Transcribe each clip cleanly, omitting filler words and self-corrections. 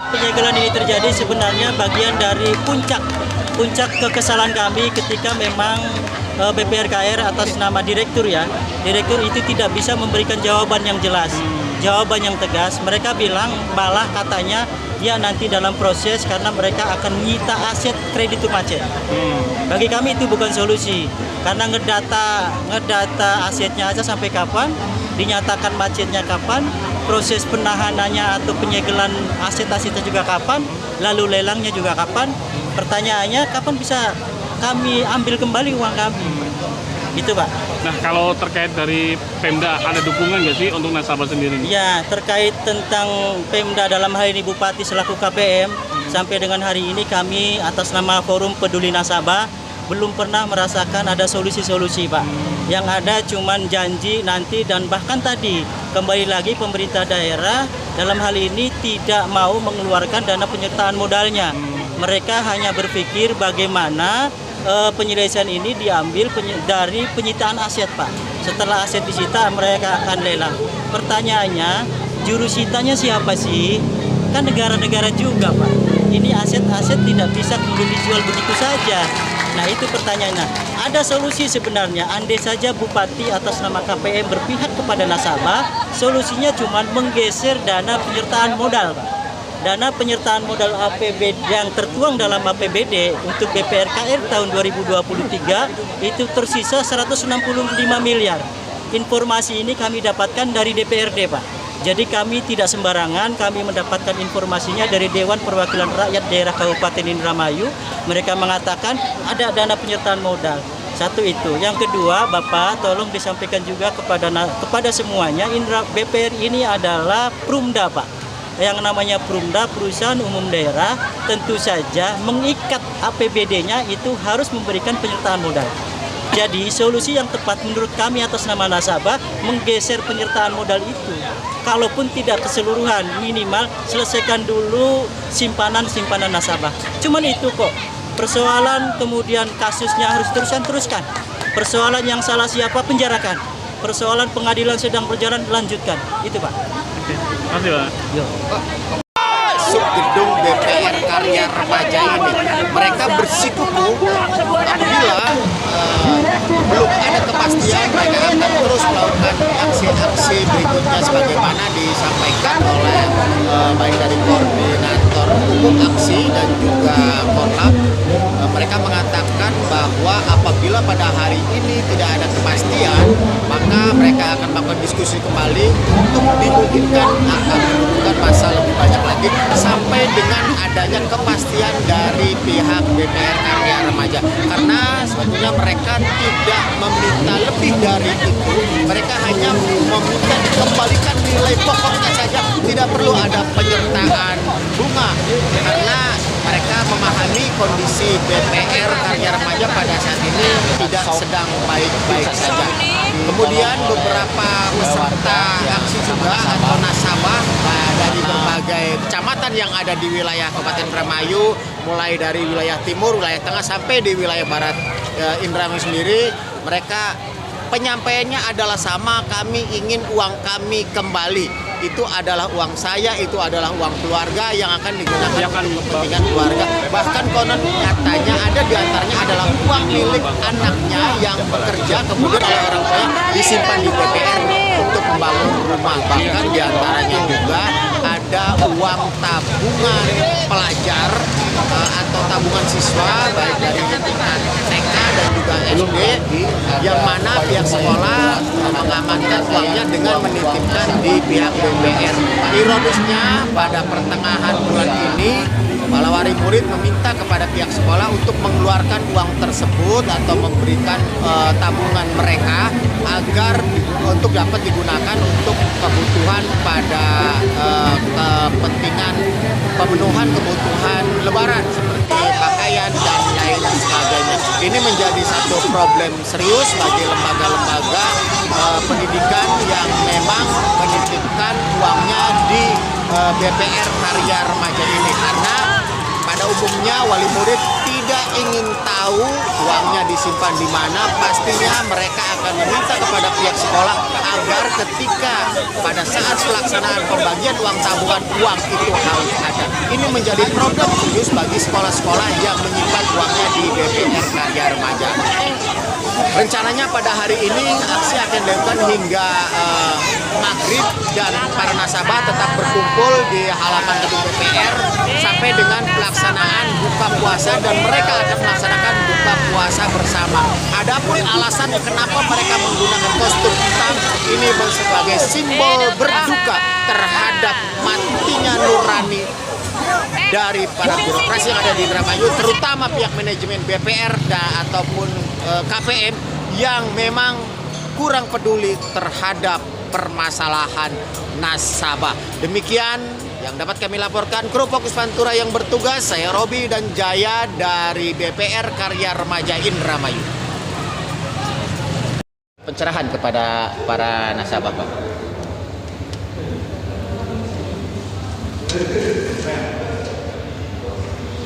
Penyegelan ini terjadi sebenarnya bagian dari puncak kekesalan kami ketika memang BPRKR atas nama direktur direktur itu tidak bisa memberikan jawaban yang jelas, jawaban yang tegas. Mereka bilang malah katanya ya nanti dalam proses karena mereka akan menyita aset kreditur macet. Bagi kami itu bukan solusi karena ngedata asetnya aja sampai kapan, dinyatakan macetnya kapan, proses penahanannya atau penyegelan aset-asetnya juga kapan, lalu lelangnya juga kapan. Pertanyaannya kapan bisa kami ambil kembali uang kami? Itu Pak. Nah kalau terkait dari Pemda ada dukungan nggak sih untuk nasabah sendiri? Ya, terkait tentang Pemda dalam hal ini Bupati selaku KPM, sampai dengan hari ini kami atas nama Forum Peduli Nasabah belum pernah merasakan ada solusi-solusi Pak. Yang ada cuman janji nanti dan bahkan tadi kembali lagi pemerintah daerah dalam hal ini tidak mau mengeluarkan dana penyertaan modalnya. Mereka hanya berpikir bagaimana penyelesaian ini diambil dari penyitaan aset Pak. Setelah aset disita mereka akan lelang. Pertanyaannya, jurusitanya siapa sih? Kan negara-negara juga Pak. Ini aset-aset tidak bisa kemudian dijual begitu saja. Nah itu pertanyaannya. Ada solusi sebenarnya. Andai saja Bupati atas nama KPM berpihak kepada nasabah, solusinya cuma menggeser dana penyertaan modal Pak. Dana penyertaan modal APBD yang tertuang dalam APBD untuk BPRKR tahun 2023 itu tersisa 165 miliar. Informasi ini kami dapatkan dari DPRD Pak. Jadi kami tidak sembarangan, kami mendapatkan informasinya dari Dewan Perwakilan Rakyat Daerah Kabupaten Indramayu. Mereka mengatakan ada dana penyertaan modal. Satu itu. Yang kedua, Bapak tolong disampaikan juga kepada semuanya, BPR ini adalah Prumda Pak. Yang namanya Prumda, Perusahaan Umum Daerah, tentu saja mengikat APBD-nya itu harus memberikan penyertaan modal. Jadi solusi yang tepat menurut kami atas nama nasabah menggeser penyertaan modal itu. Kalaupun tidak keseluruhan, minimal selesaikan dulu simpanan nasabah. Cuman itu kok. Persoalan kemudian kasusnya harus teruskan. Persoalan yang salah siapa penjarakan. Persoalan pengadilan sedang berjalan lanjutkan. Itu Pak. Oke. Terima kasih Pak. Yo. Masuk gedung DPR Karya Remaja ini, mereka bersikuku apabila belum ada kepastian mereka akan terus melakukan aksi-aksi berikutnya sebagaimana disampaikan oleh baik dari koordinator umum aksi dan juga Korlap. Mereka mengatakan bahwa apabila pada hari ini tidak ada kepastian, maka mereka akan melakukan diskusi kembali untuk dimungkinkan akan menurunkan masa lebih banyak lagi sampai dengan adanya kepastian dari pihak BPR Karya Remaja. Karena sebetulnya mereka tidak meminta lebih dari itu, mereka hanya meminta dikembalikan nilai pokoknya saja, tidak perlu ada penyertaan bunga, karena mereka memahami kondisi BPR Karya Remaja pada saat ini tidak sedang baik-baik saja. Kemudian beberapa peserta aksi juga atau nasabah dari berbagai kecamatan yang ada di wilayah Kabupaten Indramayu, mulai dari wilayah timur, wilayah tengah sampai di wilayah barat Indramayu sendiri, mereka penyampaiannya adalah sama, kami ingin uang kami kembali. Itu adalah uang saya, itu adalah uang keluarga yang akan digunakan untuk kepentingan keluarga. Bahkan konon katanya ada di antaranya adalah uang milik anaknya yang bekerja kemudian oleh orang tuanya disimpan di BPR untuk membangun rumah. Bahkan di antaranya juga ada uang tabungan pelajar atau tabungan siswa baik dari tingkat TK dan juga SD, yang mana pihak sekolah mengamankan uangnya dengan menitipkan di pihak BPR. Ironisnya pada pertengahan bulan ini Kepala Wali Murid meminta kepada pihak sekolah untuk mengeluarkan uang tersebut atau memberikan tabungan mereka agar untuk dapat digunakan untuk kebutuhan pada kepentingan pemenuhan kebutuhan lebaran seperti pakaian dan lain sebagainya. Ini menjadi satu problem serius bagi lembaga-lembaga pendidikan yang memang menitipkan uangnya di BPR Karya Remaja ini, karena pada umumnya wali murid tidak ingin tahu uangnya disimpan di mana. Pastinya mereka akan meminta kepada pihak sekolah agar ketika pada saat pelaksanaan pembagian uang tabungan, uang itu harus ada. Ini menjadi problem serius bagi sekolah-sekolah yang menyimpan uangnya di BPR Karya Remaja. Rencananya pada hari ini aksi akan dilakukan hingga maghrib, dan para nasabah tetap berkumpul di halaman gedung BPR sampai dengan pelaksanaan buka puasa, dan mereka akan melaksanakan buka puasa bersama. Adapun alasan kenapa mereka menggunakan kostum hitam ini sebagai simbol berduka terhadap matinya nurani dari para birokrasi yang ada di Indramayu, terutama pihak manajemen BPR ataupun KPM yang memang kurang peduli terhadap permasalahan nasabah. Demikian yang dapat kami laporkan, kru Fokus Pantura yang bertugas, saya Robi dan Jaya dari BPR Karya Remaja Indramayu. Pencerahan kepada para nasabah, Pak.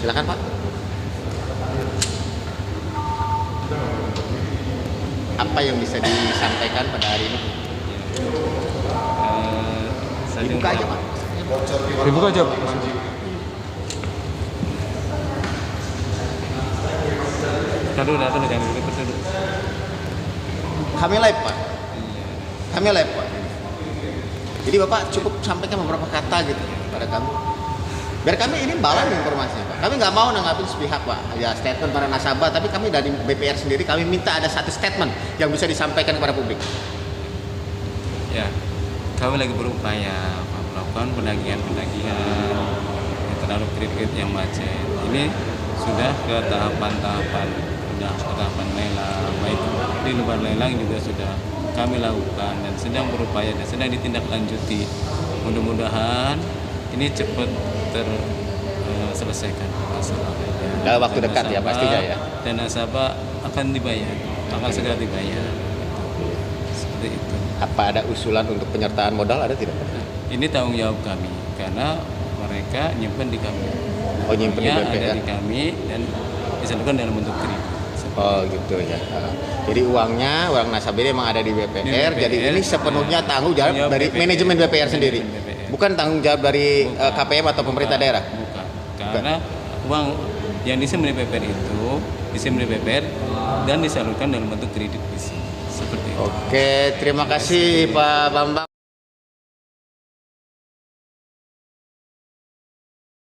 Silakan, Pak. Apa yang bisa disampaikan pada hari ini? Dibuka aja, Pak. Dibuka aja, Pak. Aduh, jangan dulu. Kami live, Pak. Kami live, Pak. Jadi Bapak cukup sampaikan beberapa kata gitu pada kami. Biar kami ini balan informasinya, Pak. Kami nggak mau nanggapin sepihak, Pak. Ya, statement para nasabah, tapi kami dari BPR sendiri kami minta ada satu statement yang bisa disampaikan kepada publik. Ya, kami lagi berupaya melakukan penagihan terhadap kredit yang macet. Ini sudah ke tahapan-tahapan, sudah ke tahapan lelang, baik di luar lelang juga sudah kami lakukan dan sedang berupaya dan sedang ditindaklanjuti. Mudah-mudahan ini cepat terselesaikan masalahnya. Dalam waktu dekat ya pastinya ya. Dan nasabah akan dibayar, akan segera dibayar. Seperti itu. Apa ada usulan untuk penyertaan modal, ada tidak? Ini tanggung jawab kami karena mereka nyimpen di kami. Oh, nyimpen di BPR. Ada di kami dan disalurkan dalam bentuk kredit. Oh gitu ya. Jadi uang nasabah ini memang ada di BPR. Jadi ini sepenuhnya tanggung jawab dari BPR, manajemen BPR sendiri. BPR. Bukan tanggung jawab dari KPM atau pemerintah daerah. Bukan. Karena uang yang disimpan di BPR itu disimpan di BPR dan disalurkan dalam bentuk kredit di sini. Seperti itu. Oke, terima kasih Pak Bambang.